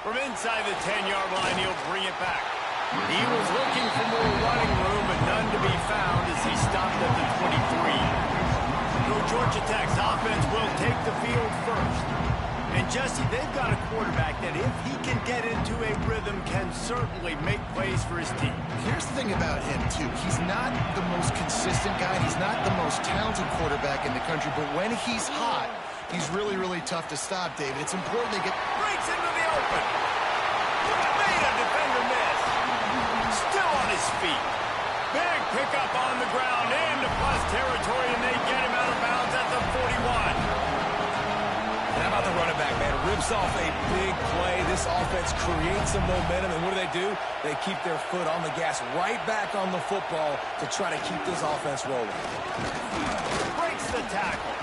From inside the 10-yard line, he'll bring it back. He was looking for more running room, but none to be found as he stopped at the 23. So Georgia Tech's offense will take the field first. And Jesse, they've got a quarterback that if he can get into a rhythm can certainly make plays for his team. Here's the thing about him, too. He's not the most consistent guy. He's not the most talented quarterback in the country. But when he's hot, he's really, really tough to stop, David. It's important they get... Breaks into the open. Made a defender miss. Still on his feet. Big pickup on the ground into plus territory, and they get him out of bounds at the 41. How about the running back, man? Rips off a big play. This offense creates some momentum, and what do? They keep their foot on the gas right back on the football to try to keep this offense rolling. Breaks the tackle.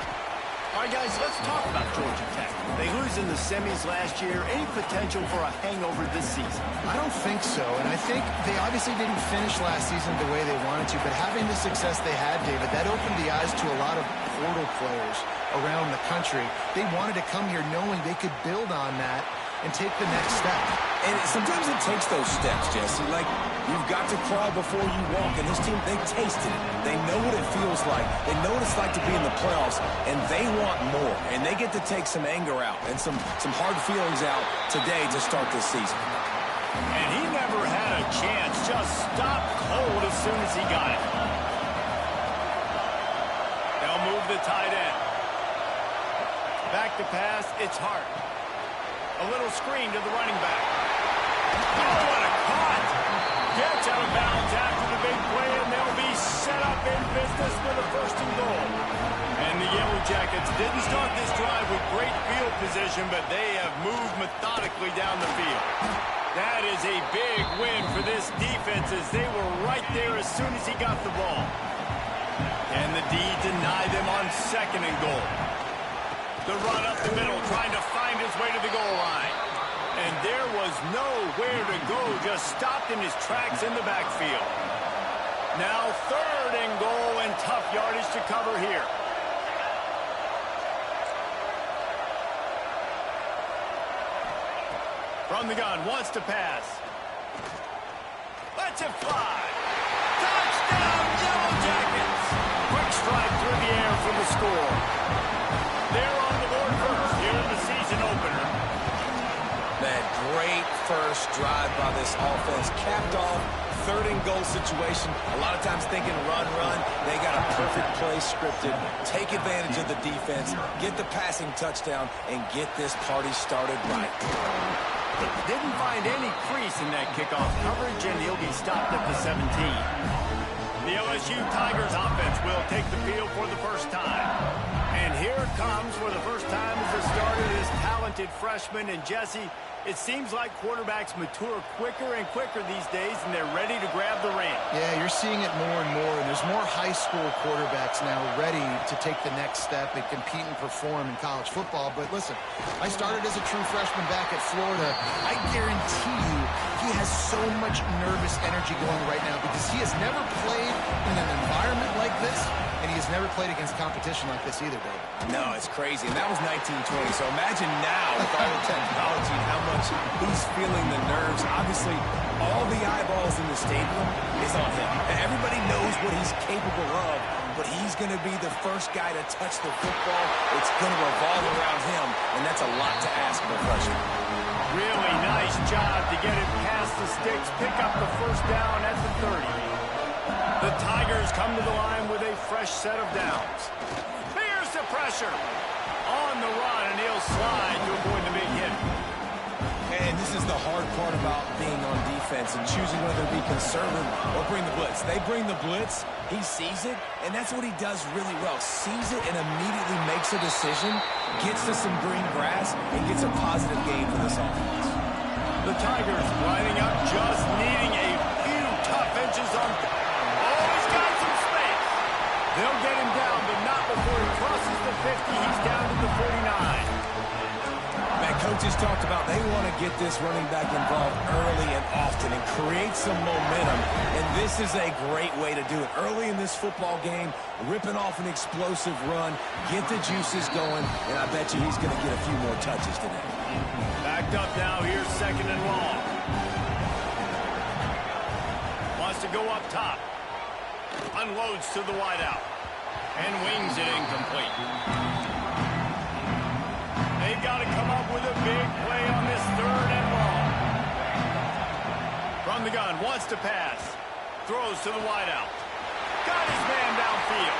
All right, guys, let's talk about Georgia Tech. They lose in the semis last year. Any potential for a hangover this season? I don't think so, and I think they obviously didn't finish last season the way they wanted to, but having the success they had, David, that opened the eyes to a lot of portal players around the country. They wanted to come here knowing they could build on that and take the next step. And sometimes it takes those steps, Jesse. Like, you've got to crawl before you walk. And this team, they tasted it. They know what it feels like. They know what it's like to be in the playoffs. And they want more. And they get to take some anger out and some hard feelings out today to start this season. And he never had a chance. Just stopped cold as soon as he got it. They'll move the tight end. Back to pass, it's Hart. A little screen to the running back. Oh, what a caught! Gets out of bounds after the big play, and they'll be set up in business for the first and goal. And the Yellow Jackets didn't start this drive with great field position, but they have moved methodically down the field. That is a big win for this defense as they were right there as soon as he got the ball. And the D deny them on second and goal. The run up the middle, trying to find his way to the goal line. And there was nowhere to go, just stopped in his tracks in the backfield. Now third and goal and tough yardage to cover here. From the gun, wants to pass. Lets it fly. Touchdown, Yellow Jackets. Quick strike through the air for the score. They're on the board first here in the season opener. That great first drive by this offense capped off third and goal situation. A lot of times thinking run. They got a perfect play scripted. Take advantage of the defense, get the passing touchdown, and get this party started right. Didn't find any crease in that kickoff coverage, and he'll be stopped at the 17. The LSU Tigers offense will take the field for the first time. And here it comes for the first time as a starter, this talented freshman. And Jesse, it seems like quarterbacks mature quicker and quicker these days, and they're ready to grab the reins. Yeah, you're seeing it more and more, and there's more high school quarterbacks now ready to take the next step and compete and perform in college football. But listen, I started as a true freshman back at Florida. I guarantee you he has so much nervous energy going right now because he has never played in an environment like this, and he has never played against competition like this either, David. No, it's crazy. And that was 1920. So imagine now with all the technology and how much he's feeling the nerves. Obviously, all the eyeballs in the stadium is on him. And everybody knows what he's capable of, but he's going to be the first guy to touch the football. It's going to revolve around him, and that's a lot to ask of a freshman. Really nice job to get it past the sticks, pick up the first down at the 30. The Tigers come to the line with a fresh set of downs. Here's the pressure. On the run, and he'll slide to avoid the big hit. And this is the hard part about being on defense and choosing whether to be conservative or bring the blitz. They bring the blitz, he sees it, and that's what he does really well. Sees it and immediately makes a decision, gets to some green grass, and gets a positive gain for this offense. The Tigers lining up, just needing a few tough inches on... Oh, he's got some space. They'll get him down, but not before he crosses the 50. He's down to the 49. Man, coaches talked about they want to get this running back involved early and often and create some momentum, and this is a great way to do it. Early in this football game, ripping off an explosive run, get the juices going, and I bet you he's going to get a few more touches today. Backed up now, here's 2nd and long. Wants to go up top. Unloads to the wideout. And wings it incomplete. They've got to come up with a big play on this 3rd and long. From the gun, wants to pass. Throws to the wideout. Got his man downfield.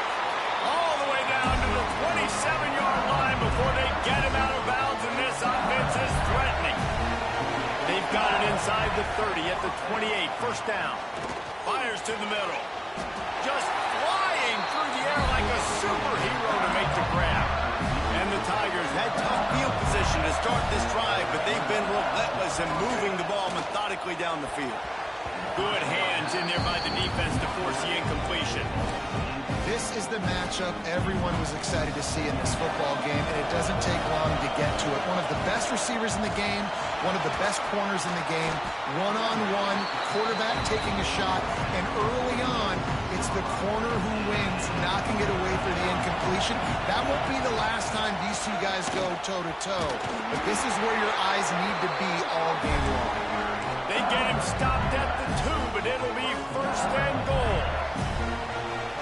All the way down to the 27-yard line before they get him out of bounds, and this offense is threatening. They've got it inside the 30 at the 28. 1st down. Fires to the middle. Just flying through the air like a superhero to make the grab. And the Tigers had tough field position to start this drive, but they've been relentless in moving the ball methodically down the field. Good hands in there by the defense to force the incompletion. This is the matchup everyone was excited to see in this football game, and it doesn't take long to get to it. One of the best receivers in the game, one of the best corners in the game, one-on-one, quarterback taking a shot, and early on, it's the corner who wins, knocking it away for the incompletion. That won't be the last time these two guys go toe-to-toe, but this is where your eyes need to be all game long. They get him stopped at the 2, but it'll be 1st and goal.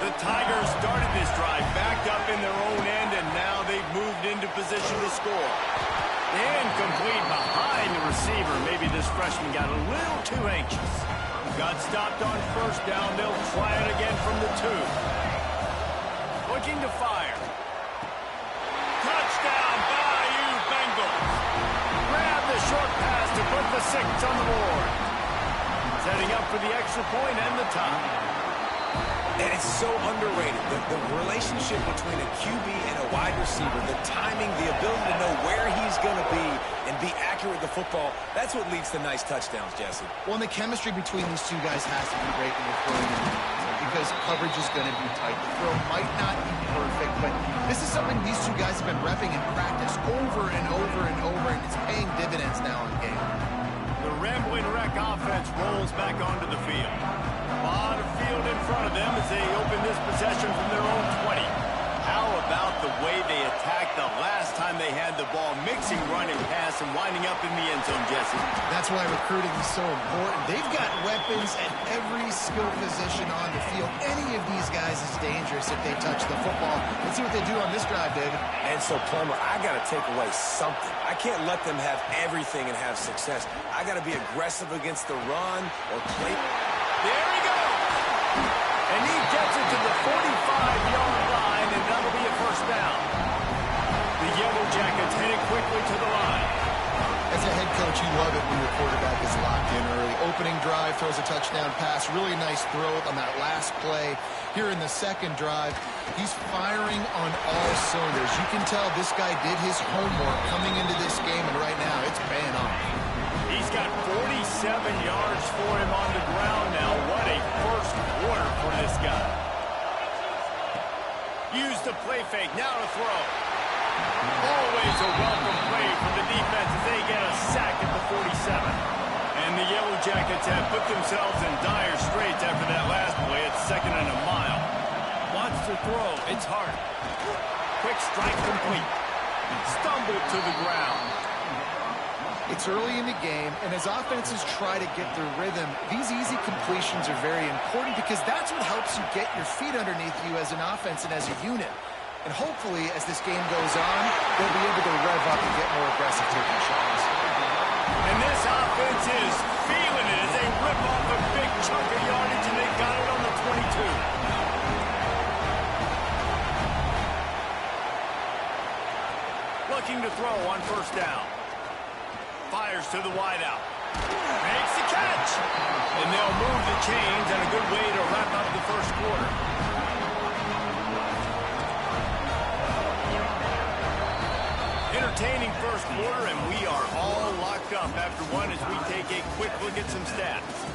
The Tigers started this drive backed up in their own end, and now they've moved into position to score. Incomplete behind the receiver. Maybe this freshman got a little too anxious. Got stopped on 1st down. They'll try it again from the 2. Looking to fire. Touchdown, Bayou Bengals. Grab the short pass to put the 6 on the board. Setting up for the extra point and the tie. And it's so underrated, the relationship between a QB and a wide receiver, the timing, the ability to know where he's going to be and be accurate with the football, that's what leads to nice touchdowns, Jesse. Well, and the chemistry between these two guys has to be great when you're throwing in the because coverage is going to be tight. The throw might not be perfect, but this is something these two guys have been repping in practice over and over and over, and it's paying dividends now in the game. The Rambling Wreck offense rolls back onto the field. A lot of field in front of them as they open this possession from their own 20. How about the way they attacked the last time they had the ball, mixing run and pass and winding up in the end zone, Jesse? That's why recruiting is so important. They've got weapons at every skill position on the field. Any of these guys is dangerous if they touch the football. Let's see what they do on this drive, David. And so, Plummer, I got to take away something. I can't let them have everything and have success. I got to be aggressive against the run or play. There he goes. And he gets it to the 45-yard line, and that'll be a 1st down. The Yellow Jackets headed quickly to the line. As a head coach, you love it when your quarterback is locked in early. Opening drive, throws a touchdown pass. Really nice throw on that last play. Here in the 2nd drive, he's firing on all cylinders. You can tell this guy did his homework coming into this game, and right now it's paying off. He's got 47 yards for him on the ground now. What a 1st quarter for this guy. Use the play fake, now to throw. Always a welcome play for the defense as they get a sack at the 47. And the Yellow Jackets have put themselves in dire straits after that last play. It's 2nd and a mile. Wants to throw, it's hard. Quick strike complete. Stumbled to the ground. It's early in the game, and as offenses try to get their rhythm, these easy completions are very important because that's what helps you get your feet underneath you as an offense and as a unit. And hopefully, as this game goes on, they'll be able to rev up and get more aggressive taking shots. And this offense is feeling it as they rip off a big chunk of yardage, and they got it on the 22. Looking to throw on 1st down. Fires to the wideout. Makes the catch. And they'll move the chains, and a good way to wrap up the 1st quarter. Entertaining 1st quarter, and we are all locked up after one as we take a quick look at some stats.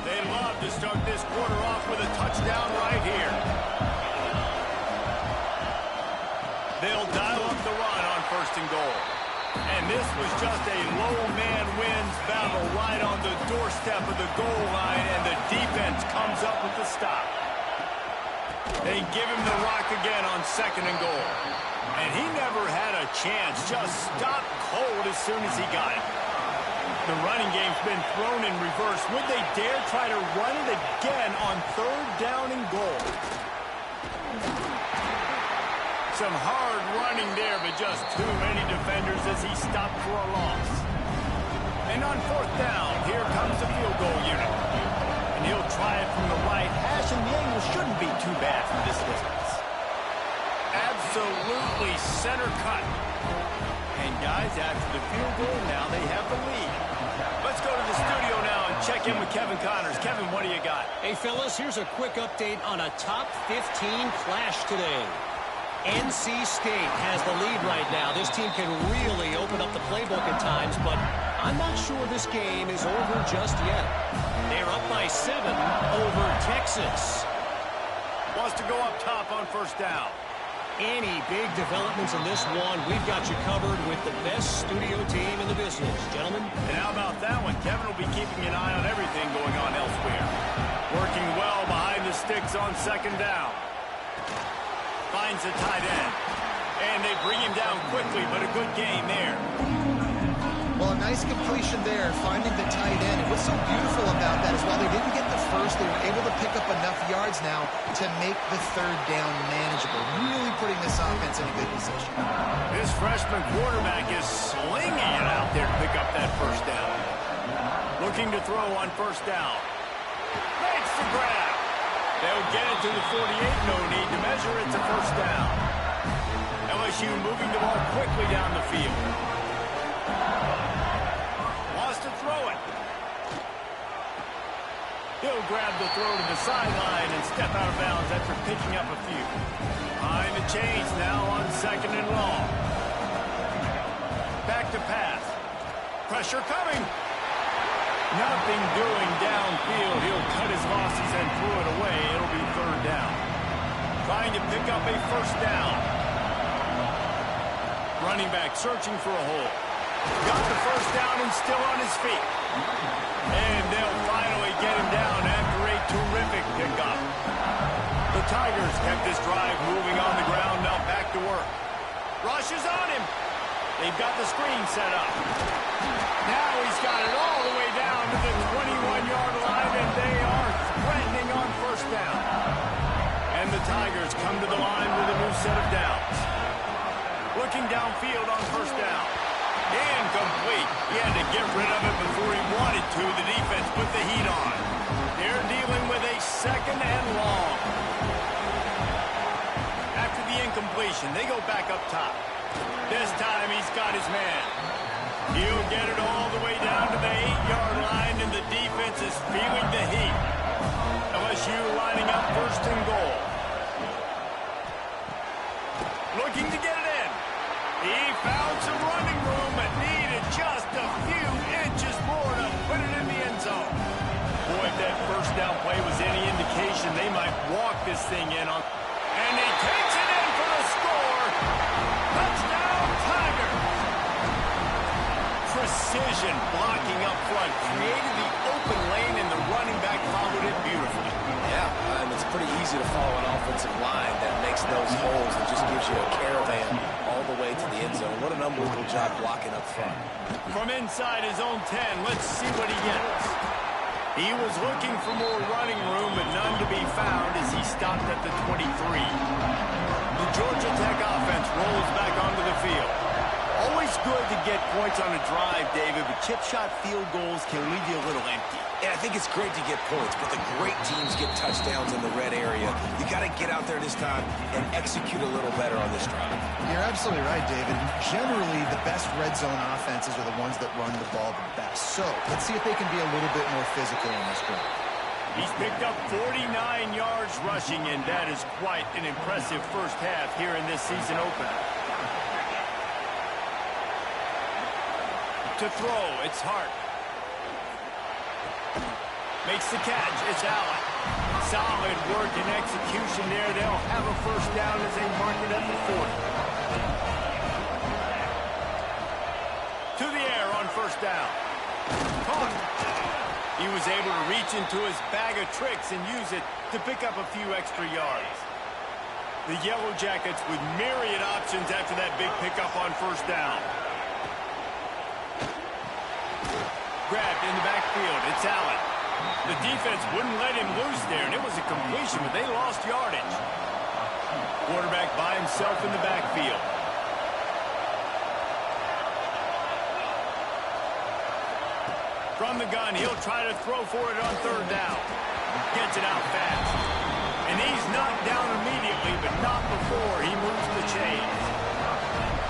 They love to start this quarter off with a touchdown right here. They'll dial up the run on 1st and goal. And this was just a low man wins battle right on the doorstep of the goal line, and the defense comes up with the stop. They give him the rock again on 2nd and goal. And he never had a chance, just stopped cold as soon as he got it. The running game's been thrown in reverse. Would they dare try to run it again on 3rd down and goal? Some hard running there, but just too many defenders as he stopped for a loss. And on 4th down, here comes the field goal unit. And he'll try it from the right hash, and the angle shouldn't be too bad from this distance. Absolutely center cut. And guys, after the field goal, now they have the lead. Let's go to the studio now and check in with Kevin Connors. Kevin, what do you got? Hey, fellas, here's a quick update on a top 15 clash today. NC State has the lead right now. This team can really open up the playbook at times, but I'm not sure this game is over just yet. They're up by 7 over Texas. Wants to go up top on 1st down. Any big developments in this one, we've got you covered with the best studio team in the business, gentlemen. And how about that one? Kevin will be keeping an eye on everything going on elsewhere. Working well behind the sticks on 2nd down. Finds the tight end. And they bring him down quickly, but a good gain there. Well, a nice completion there, finding the tight end. And what's so beautiful about that is while they didn't get the first, they were able to pick up enough yards now to make the 3rd down manageable. Really putting this offense in a good position. This freshman quarterback is slinging it out there to pick up that 1st down. Looking to throw on 1st down. Makes the grab. They'll get it to the 48. No need to measure. It's a 1st down. LSU moving the ball quickly down the field. Wants to throw it. He'll grab the throw to the sideline and step out of bounds after picking up a few. Behind the chains now on 2nd and long. Back to pass. Pressure coming. Nothing doing downfield. He'll cut his losses and throw it away. It'll be 3rd down. Trying to pick up a 1st down. Running back searching for a hole. Got the 1st down and still on his feet. And they'll finally get him down after a terrific pickup. The Tigers kept this drive moving on the ground. Now back to work. Rush is on him. They've got the screen set up. Now he's got it all the way down to the 21-yard line, and they are threatening on 1st down. And the Tigers come to the line with a new set of downs. Looking downfield on 1st down. Incomplete. He had to get rid of it before he wanted to. The defense put the heat on. They're dealing with a 2nd and long. After the incompletion, they go back up top. This time he's got his man. He'll get it all the way down to the 8-yard line, and the defense is feeling the heat. LSU lining up 1st and goal. Looking to get it in. He found some running room, but needed just a few inches more to put it in the end zone. Boy, if that 1st down play was any indication, they might walk this thing in on. And he takes it in for the score. Touchdown, Tigers. Precision blocking up front created the open lane, and the running back followed it beautifully. Yeah, it's pretty easy to follow an offensive line that makes those holes and just gives you a caravan all the way to the end zone. What an unbelievable job blocking up front. From inside his own 10, let's see what he gets. He was looking for more running room, but none to be found as he stopped at the 23. The Georgia Tech offense rolls back onto the field. Always good to get points on a drive, David, but chip shot field goals can leave you a little empty. Yeah, I think it's great to get points, but the great teams get touchdowns in the red area. You got to get out there this time and execute a little better on this drive. You're absolutely right, David. Generally, the best red zone offenses are the ones that run the ball the best. So let's see if they can be a little bit more physical in this drive. He's picked up 49 yards rushing, and that is quite an impressive 1st half here in this season opener. To throw, it's Hart. Makes the catch, it's Allen. Solid work and execution there. They'll have a 1st down as they mark it at the 40. He was able to reach into his bag of tricks and use it to pick up a few extra yards. The Yellow Jackets with myriad options after that big pickup on first down. Grabbed in the backfield. It's Allen. The defense wouldn't let him loose there, and it was a completion, but they lost yardage. Quarterback by himself in the backfield. From the gun, he'll try to throw for it on third down. Gets it out fast. And he's knocked down immediately, but not before he moves the chains.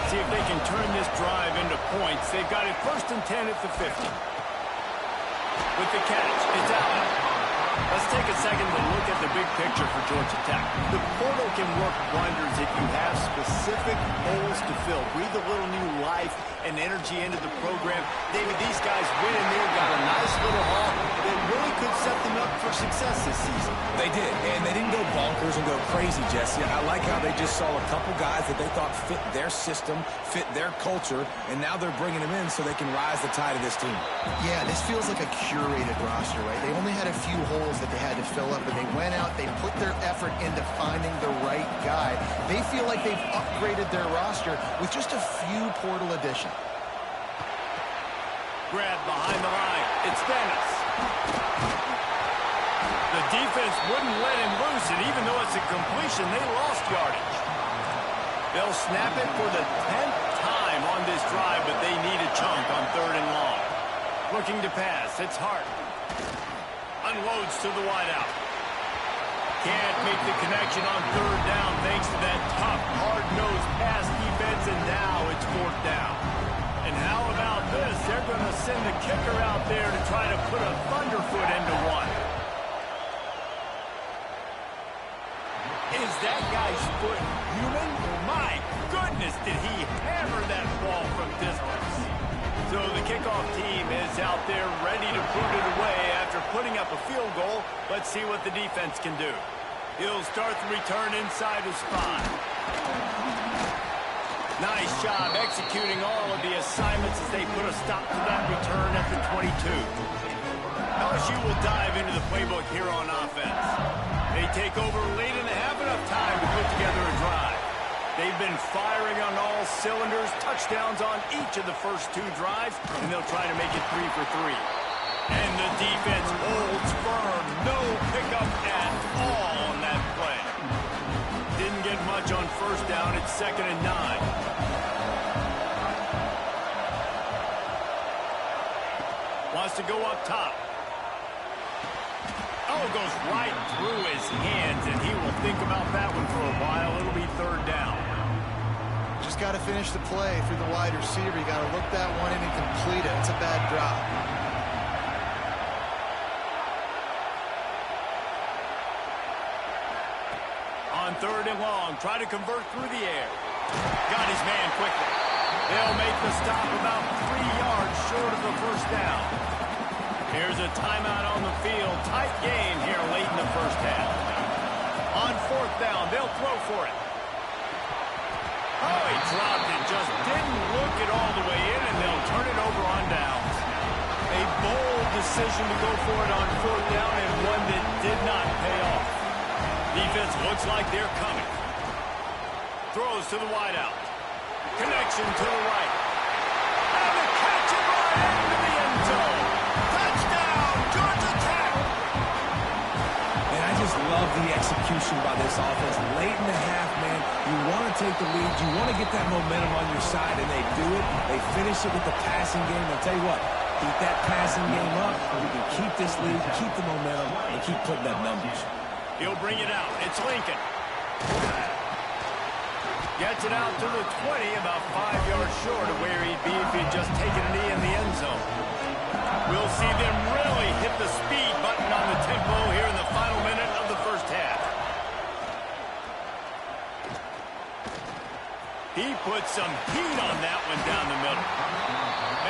See if they can turn this drive into points. They've got it 1st and 10 at the 50. With the catch, it's Allen. Let's take a second to look at the big picture for Georgia Tech. The portal can work wonders if you have specific holes to fill. Breathe a little new life and energy into the program. David, these guys went in there, got a nice little haul that really could set them up for success this season. They did, and they didn't go bonkers and go crazy, Jesse. I like how they just saw a couple guys that they thought fit their system, fit their culture, and now they're bringing them in so they can rise the tide of this team. Yeah, this feels like a curated roster, right? They only had a few holes that they had to fill up, and they went out, they put their effort into finding the right guy. They feel like they've upgraded their roster with just a few portal additions. Grab behind the line. It's Dennis. The defense wouldn't let him loose, and even though it's a completion, they lost yardage. They'll snap it for the 10th time on this drive, but they need a chunk on 3rd and long. Looking to pass. It's Hart. Unloads to the wideout. Can't make the connection on 3rd down thanks to that tough, hard-nosed pass defense, and now it's 4th down. And how about this? They're going to send the kicker out there to try to put a thunderfoot into one. Is that guy's foot human? My goodness, did he hammer that ball from distance. So the kickoff team is out there ready to put it away after putting up a field goal. Let's see what the defense can do. He'll start the return inside his spot. Nice job executing all of the assignments as they put a stop to that return at the 22. LSU will dive into the playbook here on offense. They take over late in the half, enough time to put together a drive. They've been firing on all cylinders, touchdowns on each of the first 2 drives, and they'll try to make it 3 for 3. And the defense holds firm. No pickup at all on that play. Didn't get much on first down. It's 2nd and 9. Wants to go up top. Oh, goes right through his hands, and he will think about that one for a while. It'll be 3rd down. Just got to finish the play through the wide receiver. You got to look that one in and complete it. It's a bad drop. On 3rd and long, try to convert through the air. Got his man quickly. They'll make the stop about 3 yards short of the first down. Here's a timeout on the field. Tight game here late in the first half. On 4th down, they'll throw for it. Oh, he dropped it. Just didn't look it all the way in, and they'll turn it over on downs. A bold decision to go for it on 4th down, and one that did not pay off. Defense looks like they're coming. Throws to the wideout. Connection to the right. And the catch it right into the end zone. Touchdown, Georgia Tech! And I just love the execution by this offense. Late in the half, man, you want to take the lead. You want to get that momentum on your side, and they do it. They finish it with the passing game. I'll tell you what, keep that passing game up. We can keep this lead, keep the momentum, and keep putting up numbers. He'll bring it out. It's Lincoln. Gets it out to the 20, about 5 yards short of where he'd be if he'd just taken a knee in the end zone. We'll see them really hit the speed button on the tempo here in the final minute of the first half. He put some heat on that one down the middle.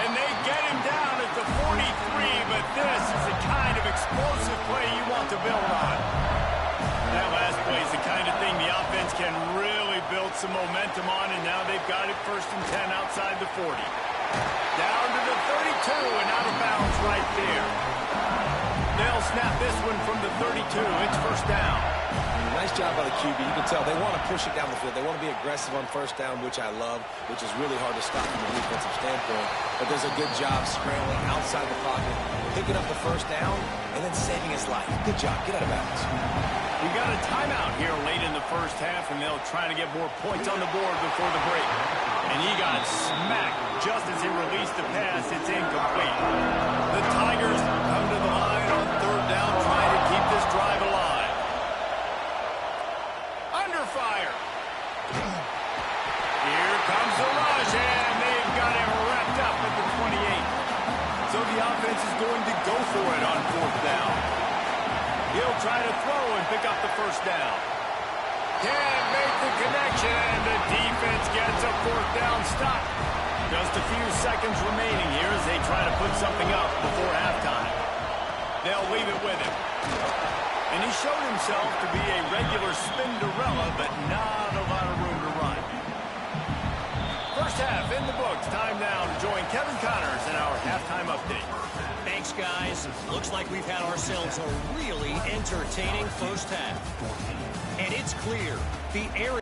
And they get him down at the 43, but this is the kind of explosive play you want to build on. That last play is the kind of thing the offense can really build some momentum on, and now they've got it 1st and 10 outside the 40. Down to the 32 and out of bounds right there. They'll snap this one from the 32. It's first down. Nice job by the QB. You can tell they want to push it down the field. They want to be aggressive on first down, which I love, which is really hard to stop from a defensive standpoint. But there's a good job scrambling outside the pocket, picking up the first down, and then saving his life. Good job. Get out of bounds. We got a timeout here late in the first half, and they'll try to get more points on the board before the break. And he got smacked just as he released the pass. It's incomplete. The Tigers come to the line on third down, trying to keep this drive alive. Under fire. Here comes the rush, and they've got him wrapped up at the 28. So the offense is going to go for it on fourth down. He'll try to throw and pick up the first down. Can't make the connection, and the defense gets a fourth down stop. Just a few seconds remaining here as they try to put something up before halftime. They'll leave it with him. And he showed himself to be a regular Spinderella, but not a lot of room to run. First half in the books. Time now to join Kevin Connors in our halftime update. Thanks, guys. Looks like we've had ourselves a really entertaining first half. And it's clear the area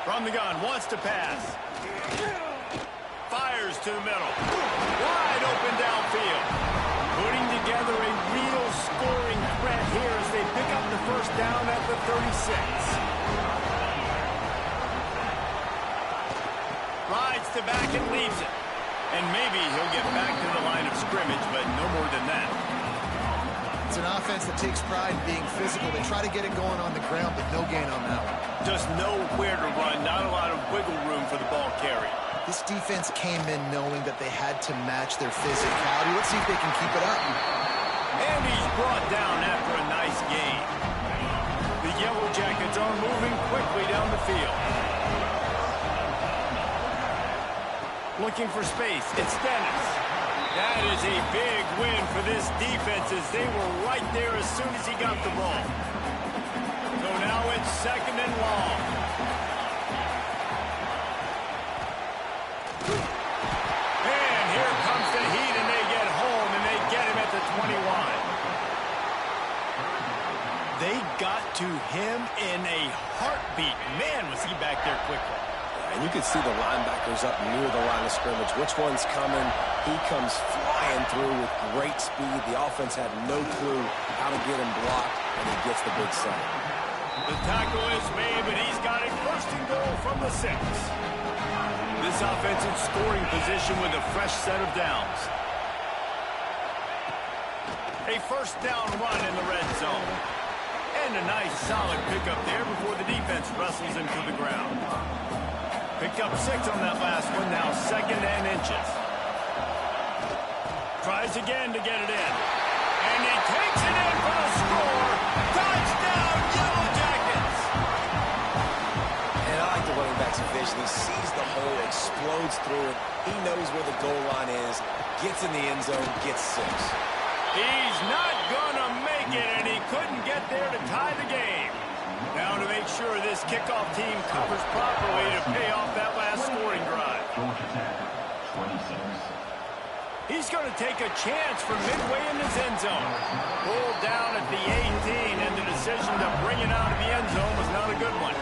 From the gun, wants to pass. Fires to the middle. Wide open downfield. Putting together a real scoring threat here as they pick up the first down at the 36. Rides to back and leaves it. And maybe he'll get back to the line of scrimmage, but no more than that. It's an offense that takes pride in being physical. They try to get it going on the ground, but no gain on that one. Just nowhere to run, not a lot of wiggle room for the ball carry. This defense came in knowing that they had to match their physicality. Let's see if they can keep it up. And he's brought down after a nice gain. The Yellow Jackets are moving quickly down the field. Looking for space. It's Dennis. That is a big win for this defense as they were right there as soon as he got the ball. So now it's 2nd and long. And here comes the heat, and they get home, and they get him at the 21. They got to him in a heartbeat. Man, was he back there quickly. And you can see the linebackers up near the line of scrimmage. Which one's coming? He comes flying through with great speed. The offense had no clue how to get him blocked, and he gets the big sack. The tackle is made, but he's got it 1st and goal from the 6. This offense in scoring position with a fresh set of downs. A 1st down run in the red zone. And a nice solid pickup there before the defense wrestles him to the ground. Picked up 6 on that last one, now 2nd and inches. Tries again to get it in. And he takes it in for the score. Touchdown, Yellow Jackets! And I like the running back's vision. He sees the hole, explodes through it. He knows where the goal line is, gets in the end zone, gets 6. He's not gonna make it, and he couldn't get there to tie the game. Now to make sure this kickoff team covers properly to pay off that last scoring drive. He's going to take a chance from midway in his end zone. Pulled down at the 18, and the decision to bring it out of the end zone was not a good one.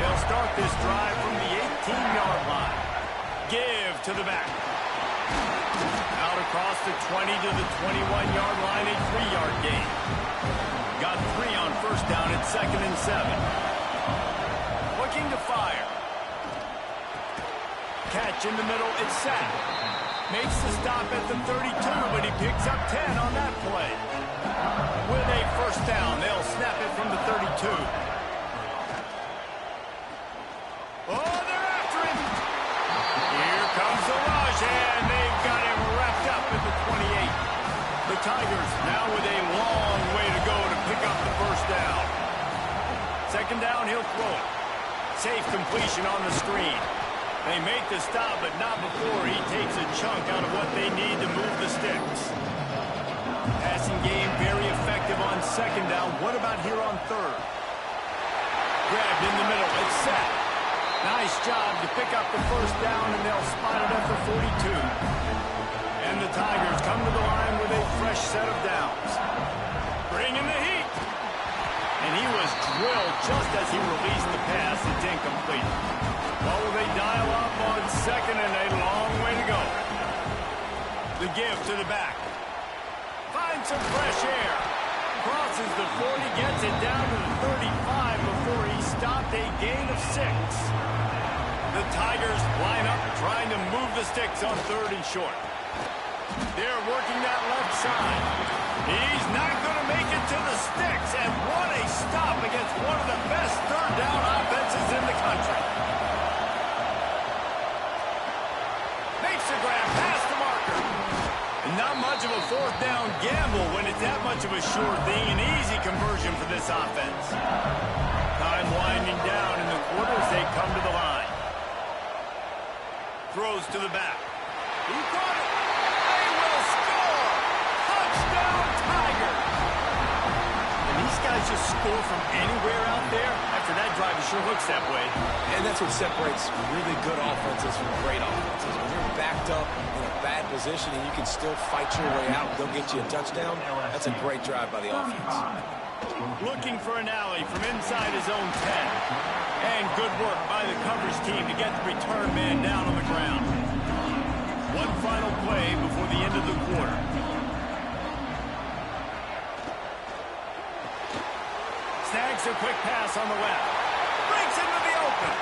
They'll start this drive from the 18-yard line. Give to the back. Out across the 20 to the 21-yard line, a 3-yard gain. Got 3 on 1st down at 2nd and 7. Looking to fire. Catch in the middle, it's set. Makes the stop at the 32, but he picks up 10 on that play. With a 1st down, they'll snap it from the 32. Oh, they're after him. Here comes the rush, and they've got him wrapped up at the 28. The Tigers now with a long way to go to pick up the 1st down. 2nd down, he'll throw it. Safe completion on the screen. They make the stop, but not before he takes a chunk out of what they need to move the sticks. Passing game very effective on 2nd down. What about here on 3rd? Grabbed in the middle. It's set. Nice job to pick up the 1st down, and they'll spot it at the 42. And the Tigers come to the line with a fresh set of downs. Bringing the heat. And he was drilled just as he released the pass. It's incomplete. Well, they dial up on 2nd and a long way to go. The give to the back. Finds some fresh air. Crosses the 40, gets it down to the 35 before he stopped a gain of 6. The Tigers line up trying to move the sticks on 3rd and short. They're working that left side. He's not going to make it to the sticks, and what a stop against one of the best 3rd down offenses in the country. Makes the grab past the marker. And not much of a 4th down gamble when it's that much of a sure thing. An easy conversion for this offense. Time winding down in the quarter as they come to the line. Throws to the back. He caught it. They will score. Touchdown, Tigers. And these guys just score from anywhere out there. After that drive, it sure looks that way. And that's what separates really good offenses from great offenses. When you're backed up in a bad position and you can still fight your way out, they'll get you a touchdown. That's a great drive by the offense. Looking for an alley from inside his own 10. And good work by the coverage team to get the return man down on the ground. One final play before the end of the quarter. Snags a quick pass on the left. Breaks into the open.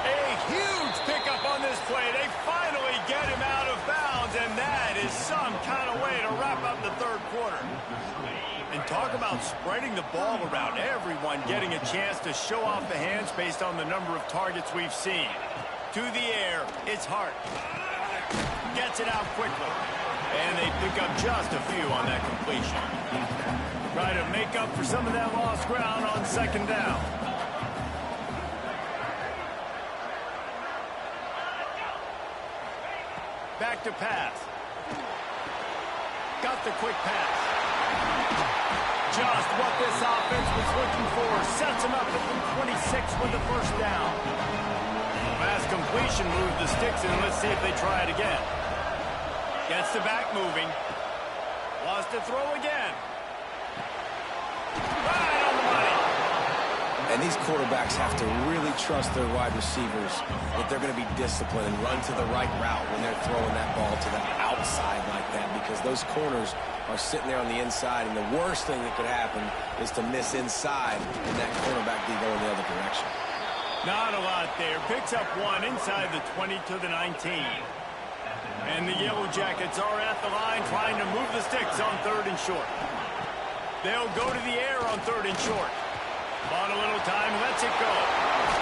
A huge pickup on this play. They finally get him out of bounds, and that is some kind of way to wrap up the third quarter. And talk about spreading the ball around, everyone getting a chance to show off the hands based on the number of targets we've seen. To the air, it's Hart. Gets it out quickly. And they pick up just a few on that completion. Try to make up for some of that lost ground on second down. Back to pass. Got the quick pass. Just what this offense was looking for. Sets him up at the 26 with the first down. Pass completion moved the sticks in. Let's see if they try it again. Gets the back moving. Wants to throw again. Right on the money. And these quarterbacks have to really trust their wide receivers that they're going to be disciplined and run to the right route when they're throwing that ball to the outside like that, because those corners are sitting there on the inside, and the worst thing that could happen is to miss inside and that cornerback be going the other direction. Not a lot there. Picks up one inside the 20 to the 19. And the Yellow Jackets are at the line trying to move the sticks on third and short. They'll go to the air on third and short. Bought a little time, lets it go.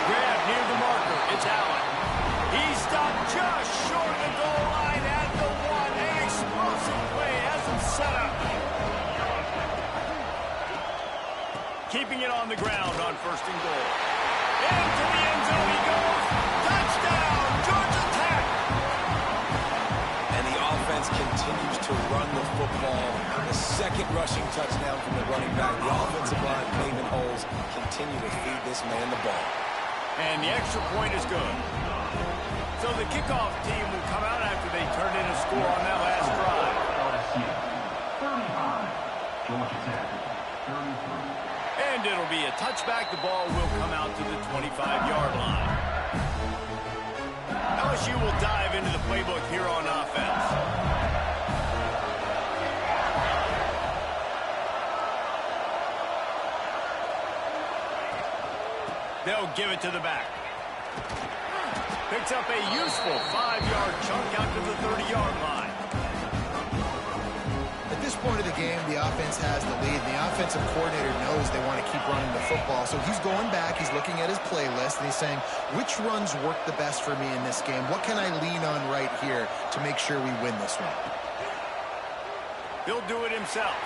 Grab near the marker. It's Allen. He stopped just short of the goal line at the one. An explosive play has him set up. Keeping it on the ground on first and goal. Into the end zone he goes. Touchdown, Georgia Tech. And the offense continues to run the football. The second rushing touchdown from the running back. The offensive line paving holes continue to feed this man the ball. And the extra point is good. So the kickoff team will come out after they turn in a score on that last drive. LSU, 35, Georgia Tech, 33. And it'll be a touchback. The ball will come out to the 25-yard line. LSU will dive into the playbook here on offense. They'll give it to the back. Picks up a useful 5-yard chunk out to the 30-yard line. At this point of the game, the offense has the lead. The offensive coordinator knows they want to keep running the football. So he's going back, he's looking at his playlist, and he's saying, which runs work the best for me in this game? What can I lean on right here to make sure we win this one? He'll do it himself.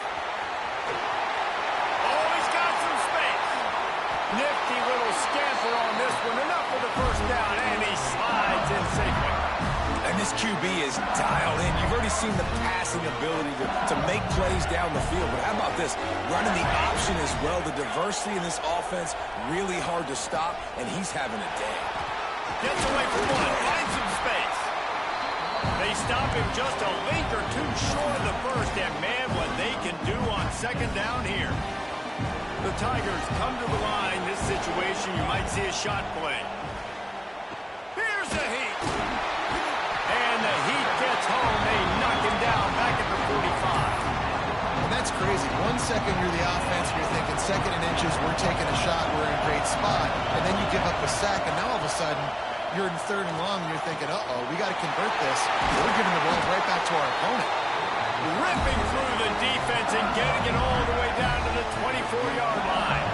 Oh, he's got some space. Nifty little scamper on this one. Enough for the first down, and he slides in safely. And this QB is dialed in. You've already seen the passing ability to make plays down the field. But how about this? Running the option as well. The diversity in this offense, really hard to stop, and he's having a day. Gets away from one, finds some space. They stop him just a link or two short of the first, and man, what they can do on second down here. The Tigers come to the line. This situation, you might see a shot play. Here's the Heat. And the Heat gets home. They knock him down back at the 45. And that's crazy. 1 second you're the offense, you're thinking second and inches, we're taking a shot, we're in a great spot. And then you give up a sack, and now all of a sudden, you're in third and long, and you're thinking, uh-oh, we got to convert this. We're giving the ball right back to our opponent. Ripping through the defense and getting it all the way down to the 24-yard line.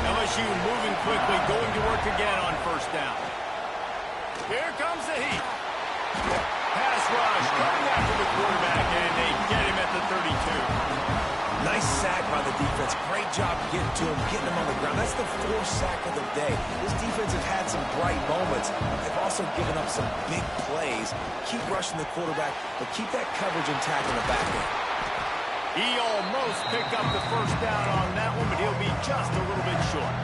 LSU moving quickly, going to work again on first down. Here comes the Heat. Pass rush, coming after the quarterback, and they get him at the 32. Nice sack by the defense. Great job getting to him, getting him on the ground. That's the fourth sack of the day. This defense has had some bright moments. They've also given up some big plays. Keep rushing the quarterback, but keep that coverage intact in the back end. He almost picked up the first down on that one, but he'll be just a little bit short.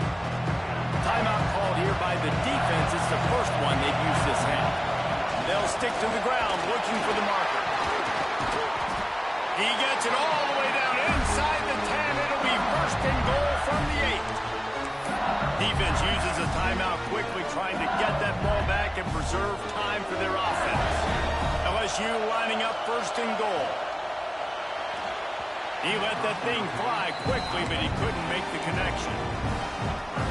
Timeout called here by the defense. It's the first one they've used this half. They'll stick to the ground looking for the marker. He gets it all the way down inside the 10. and goal from the 8. Defense uses a timeout quickly, trying to get that ball back and preserve time for their offense. LSU lining up first and goal. He let that thing fly quickly, but he couldn't make the connection.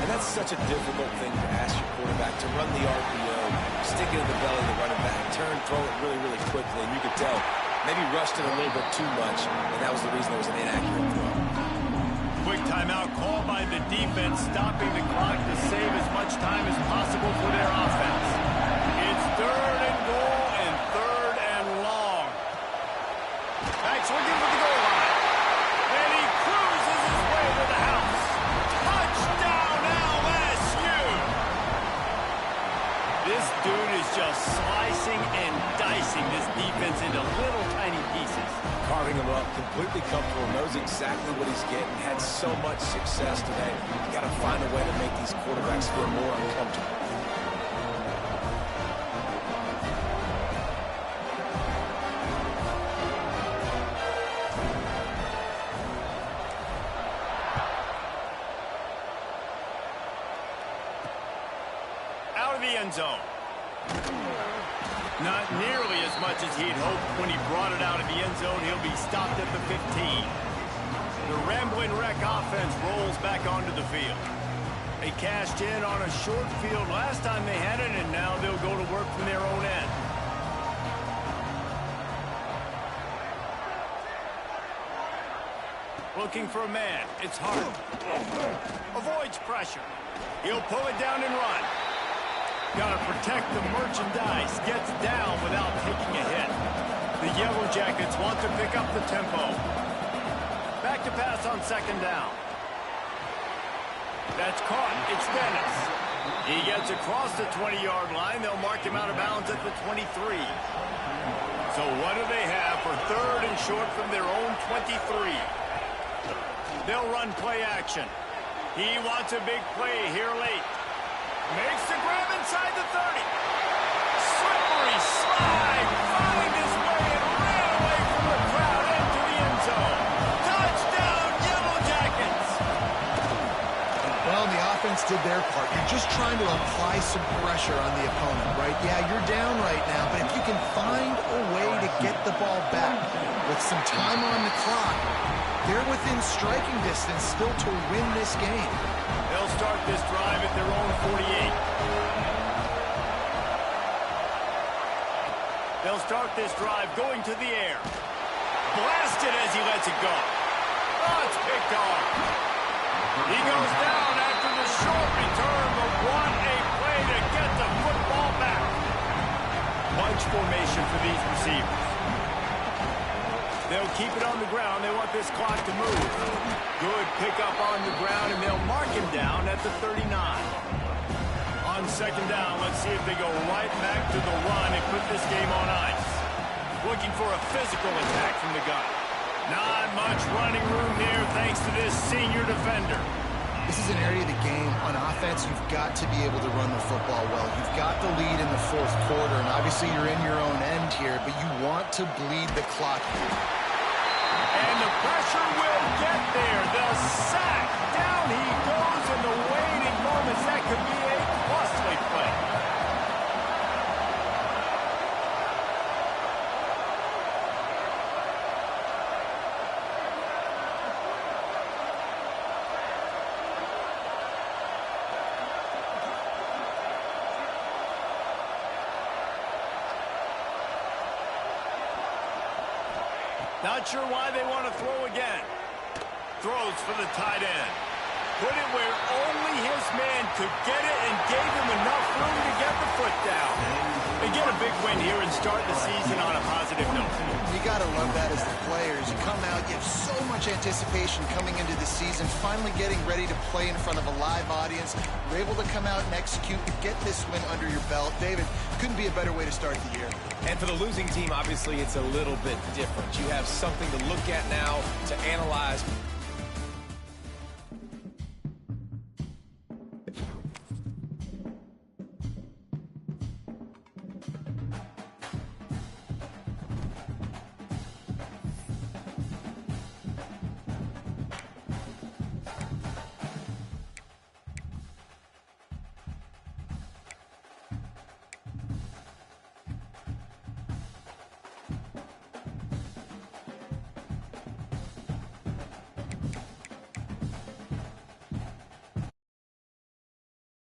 And that's such a difficult thing to ask your quarterback, to run the RPO, stick it in the belly of the running back, turn, throw it really, really quickly. And you could tell, maybe rushed it a little bit too much, and that was the reason it was an inaccurate throw. Quick timeout called by the defense, stopping the clock to save as much time as possible for their offense. It's third and goal and third and long. Back's looking for the goal line. And he cruises his way to the house. Touchdown, LSU! This dude is just slicing and dicing this defense into little tiny pieces. Carving him up, completely comfortable, knows exactly what he's getting, had so much success today. You got to find a way to make these quarterbacks feel more uncomfortable. Out of the end zone. Not nearly as much as he'd hoped when he brought it out of the end zone. He'll be stopped at the 15. The Rambling Wreck offense rolls back onto the field. They cashed in on a short field last time they had it, and now they'll go to work from their own end. Looking for a man. It's hard. Avoids pressure. He'll pull it down and run. Got to protect the merchandise. Gets down without taking a hit. The Yellow Jackets want to pick up the tempo. Back to pass on second down. That's caught. It's Dennis. He gets across the 20-yard line. They'll mark him out of bounds at the 23. So what do they have for third and short from their own 23? They'll run play action. He wants a big play here late. Makes the grab inside the 30. Slippery slide. Found his way and ran away from the crowd into the end zone. Touchdown, Yellow Jackets. Well, the offense did their part. You're just trying to apply some pressure on the opponent, right? Yeah, you're down right now, but if you can find a way to get the ball back with some time on the clock, they're within striking distance still to win this game. They'll start this drive at their own 48. They'll start this drive going to the air. Blasted as he lets it go. Oh, it's picked off. He goes down after the short return, but what a play to get the football back. Bunch formation for these receivers. They'll keep it on the ground. They want this clock to move. Good pickup on the ground, and they'll mark him down at the 39. On second down, let's see if they go right back to the run and put this game on ice. Looking for a physical attack from the gun. Not much running room here thanks to this senior defender. This is an area of the game on offense you've got to be able to run the football well. You've got the lead in the fourth quarter, and obviously you're in your own end here, but you want to bleed the clock. And the pressure will get there. The sack. Down he goes in the waiting moments. That could be a costly play. Not sure why they want to throw again. Throws for the tight end. Put it where only his man could get it and gave him enough room to get the foot down. They get a big win here and start the season on a positive note. You got to love that as the players. You come out, you have so much anticipation coming into the season, finally getting ready to play in front of a live audience. You're able to come out and execute and get this win under your belt. David, couldn't be a better way to start the year. And for the losing team, obviously, it's a little bit different. You have something to look at now, to analyze.